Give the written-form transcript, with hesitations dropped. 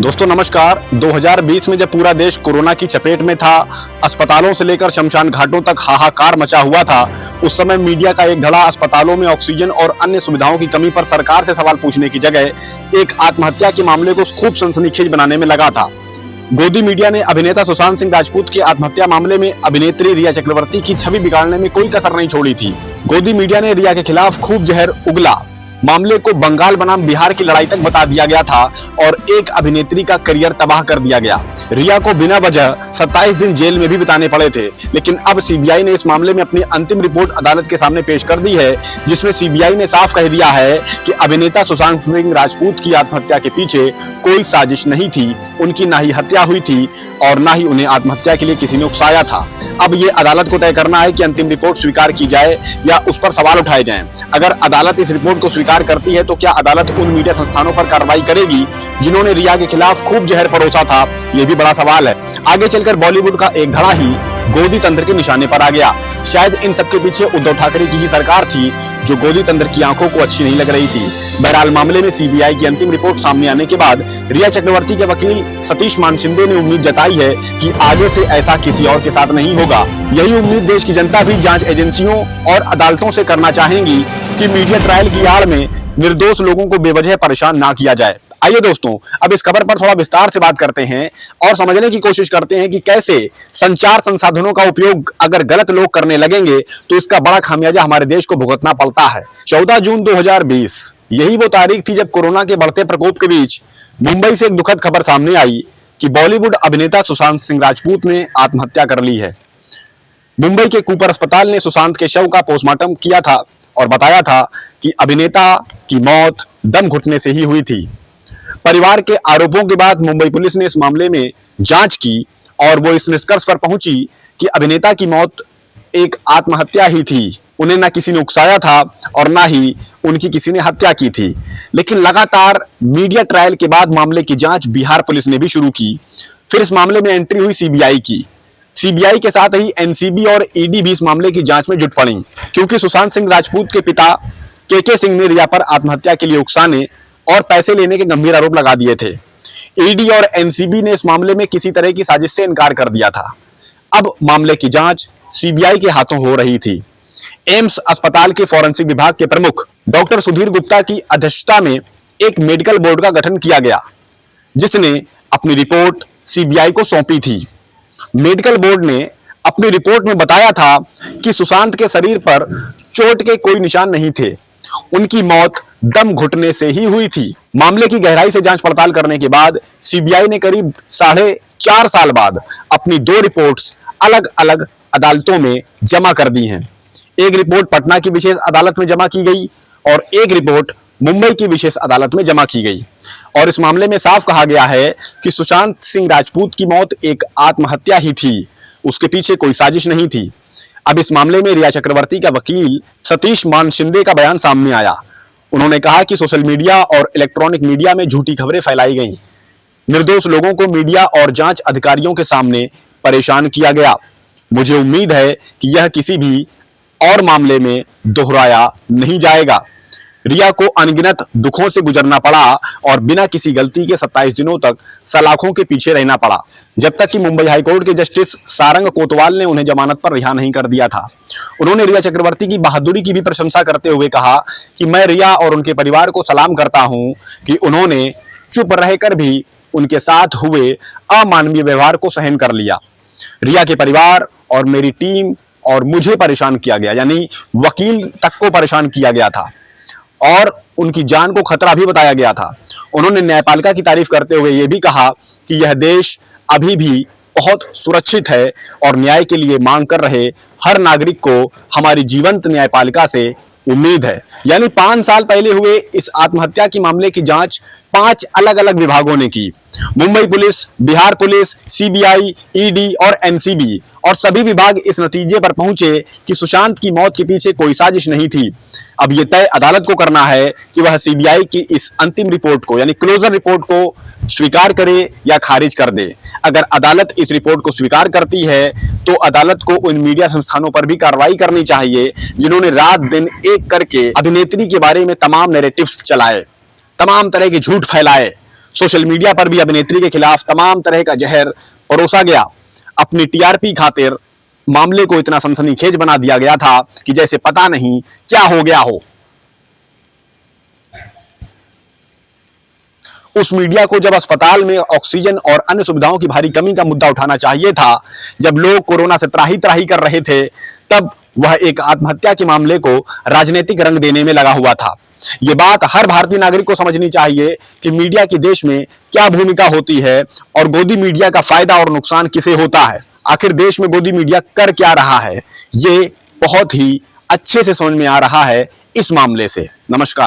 दोस्तों नमस्कार। 2020 में जब पूरा देश कोरोना की चपेट में था, अस्पतालों से लेकर शमशान घाटों तक हाहाकार मचा हुआ था, उस समय मीडिया का एक धड़ा अस्पतालों में ऑक्सीजन और अन्य सुविधाओं की कमी पर सरकार से सवाल पूछने की जगह एक आत्महत्या के मामले को खूब सनसनीखेज बनाने में लगा था। गोदी मीडिया ने अभिनेता सुशांत सिंह राजपूत की आत्महत्या मामले में अभिनेत्री रिया चक्रवर्ती की छवि बिगाड़ने में कोई कसर नहीं छोड़ी थी। गोदी मीडिया ने रिया के खिलाफ खूब जहर उगला, मामले को बंगाल बनाम बिहार की लड़ाई तक बता दिया गया था और एक अभिनेत्री का करियर तबाह कर दिया गया। रिया को बिना वजह 27 दिन जेल में भी बिताने पड़े थे, लेकिन अब सीबीआई ने इस मामले में अपनी अंतिम रिपोर्ट अदालत के सामने पेश कर दी है, जिसमें सीबीआई ने साफ कह दिया है कि अभिनेता सुशांत सिंह राजपूत की आत्महत्या के पीछे कोई साजिश नहीं थी, उनकी ना ही हत्या हुई थी और ना ही उन्हें आत्महत्या के लिए किसी ने उकसाया था। अब ये अदालत को तय करना है कि अंतिम रिपोर्ट स्वीकार की जाए या उस पर सवाल उठाए जाएं। अगर अदालत इस रिपोर्ट को स्वीकार करती है तो क्या अदालत उन मीडिया संस्थानों पर कार्रवाई करेगी जिन्होंने रिया के खिलाफ खूब जहर परोसा था? ये भी बड़ा सवाल है। आगे चलकर बॉलीवुड का एक धड़ा ही गोदी तंत्र के निशाने पर आ गया। शायद इन सबके पीछे उद्धव ठाकरे की ही सरकार थी, जो गोदी तंत्र की आंखों को अच्छी नहीं लग रही थी। बहरहाल मामले में सीबीआई की अंतिम रिपोर्ट सामने आने के बाद रिया चक्रवर्ती के वकील सतीश मानशिंदे ने उम्मीद जताई है कि आगे से ऐसा किसी और के साथ नहीं होगा। यही उम्मीद देश की जनता भी जांच एजेंसियों और अदालतों से करना चाहेंगी कि मीडिया ट्रायल की आड़ में निर्दोष लोगों को बेवजह परेशान ना किया जाए। आइए दोस्तों, अब इस खबर पर थोड़ा विस्तार से बात करते हैं और समझने की कोशिश करते हैं कि कैसे संचार संसाधनों का उपयोग अगर गलत लोग करने लगेंगे तो इसका बड़ा खामियाजा हमारे देश को भुगतना पड़ता है। 14 जून 2020 यही वो तारीख थी जब कोरोना के बढ़ते प्रकोप के बीच मुंबई से एक दुखद खबर सामने आई कि बॉलीवुड अभिनेता सुशांत सिंह राजपूत ने आत्महत्या कर ली है। मुंबई के कूपर अस्पताल ने सुशांत के शव का पोस्टमार्टम किया था और बताया था कि अभिनेता की मौत दम घुटने से ही हुई थी। परिवार के आरोपों के बाद मुंबई पुलिस ने इस मामले में जांच की और वो इस निष्कर्ष पर पहुंची कि अभिनेता की मौत एक आत्महत्या ही थी। उन्हें ना किसी ने उकसाया था और ना ही उनकी किसी ने हत्या की थी। लेकिन लगातार मीडिया ट्रायल के बाद मामले की जांच बिहार पुलिस ने भी शुरू की। फिर इस मामले में एंट्री हुई सीबीआई की। सीबीआई के साथ ही एनसीबी और ईडी भी इस मामले की जांच में जुट पड़ी, क्योंकि सुशांत सिंह राजपूत के पिता के सिंह ने रिया पर आत्महत्या के लिए उकसाने और पैसे लेने के गंभीर आरोप लगा दिए थे। ईडी और एनसीबी ने इस मामले में किसी तरह की साजिश से इनकार कर दिया था। अब मामले की जांच सीबीआई के हाथों हो रही थी। एम्स अस्पताल के फॉरेंसिक विभाग के प्रमुख डॉक्टर सुधीर गुप्ता की अध्यक्षता में एक मेडिकल बोर्ड का गठन किया गया, जिसने अपनी रिपोर्ट सीबीआई को सौंपी थी। मेडिकल बोर्ड ने अपनी रिपोर्ट में बताया था कि सुशांत के शरीर पर चोट के कोई निशान नहीं थे, उनकी मौत दम घुटने से ही हुई थी। मामले की गहराई से जांच पड़ताल करने के बाद सीबीआई ने करीब 4.5 साल बाद अपनी 2 रिपोर्ट्स अलग अलग अदालतों में जमा कर दी हैं। एक रिपोर्ट पटना की विशेष अदालत में जमा की गई और एक रिपोर्ट मुंबई की विशेष अदालत में जमा की गई और इस मामले में साफ कहा गया है कि सुशांत सिंह राजपूत की मौत एक आत्महत्या ही थी, उसके पीछे कोई साजिश नहीं थी। अब इस मामले में रिया चक्रवर्ती का वकील सतीश मानशिंदे का बयान सामने आया। उन्होंने कहा कि सोशल मीडिया और इलेक्ट्रॉनिक मीडिया में झूठी खबरें फैलाई गईं, निर्दोष लोगों को मीडिया और जांच अधिकारियों के सामने परेशान किया गया। मुझे उम्मीद है कि यह किसी भी और मामले में दोहराया नहीं जाएगा। रिया को अनगिनत दुखों से गुजरना पड़ा और बिना किसी गलती के 27 दिनों तक सलाखों के पीछे रहना पड़ा, जब तक कि मुंबई हाईकोर्ट के जस्टिस सारंग कोतवाल ने उन्हें जमानत पर रिहा नहीं कर दिया था। उन्होंने रिया चक्रवर्ती की बहादुरी की भी प्रशंसा करते हुए कहा कि मैं रिया और उनके परिवार को सलाम करता हूं कि उन्होंने चुप रहकर भी उनके साथ हुए अमानवीय व्यवहार को सहन कर लिया। रिया के परिवार और मेरी टीम और मुझे परेशान किया गया, यानी वकील तक को परेशान किया गया था और उनकी जान को खतरा भी बताया गया था। उन्होंने न्यायपालिका की तारीफ करते हुए यह भी कहा कि यह देश अभी भी बहुत सुरक्षित है और न्याय के लिए मांग कर रहे हर नागरिक को हमारी जीवंत न्यायपालिका से उम्मीद है। यानी 5 साल पहले हुए इस आत्महत्या की मामले की जांच 5 अलग अलग विभागों ने की। Mumbai police, Bihar police, CBI, ED और एनसीबी, और सभी विभाग इस नतीजे पर पहुंचे कि सुशांत की मौत के पीछे कोई साजिश नहीं थी। अब यह तय अदालत को करना है कि वह सीबीआई की इस अंतिम रिपोर्ट को, यानी क्लोजर रिपोर्ट को स्वीकार करे या खारिज कर दे। अगर अदालत इस रिपोर्ट को स्वीकार करती है तो अदालत को उन मीडिया संस्थानों पर भी कार्रवाई करनी चाहिए जिन्होंने रात दिन एक करके अभिनेत्री के बारे में तमाम नैरेटिव्स चलाए, तमाम तरह के झूठ फैलाए, सोशल मीडिया पर भी अभिनेत्री के खिलाफ तमाम तरह का जहर परोसा गया। अपनी टीआरपी खातिर मामले को इतना सनसनीखेज बना दिया गया था कि जैसे पता नहीं क्या हो गया हो। उस मीडिया को जब अस्पताल में ऑक्सीजन और अन्य सुविधाओं की भारी कमी का मुद्दा उठाना चाहिए था, जब लोग कोरोना से त्राही त्राही कर रहे थे, तब वह एक आत्महत्या के मामले को राजनीतिक रंग देने में लगा हुआ था। ये बात हर भारतीय नागरिक को समझनी चाहिए कि मीडिया की देश में क्या भूमिका होती है और गोदी मीडिया का फायदा और नुकसान किसे होता है। आखिर देश में गोदी मीडिया कर क्या रहा है, ये बहुत ही अच्छे से समझ में आ रहा है इस मामले से। नमस्कार।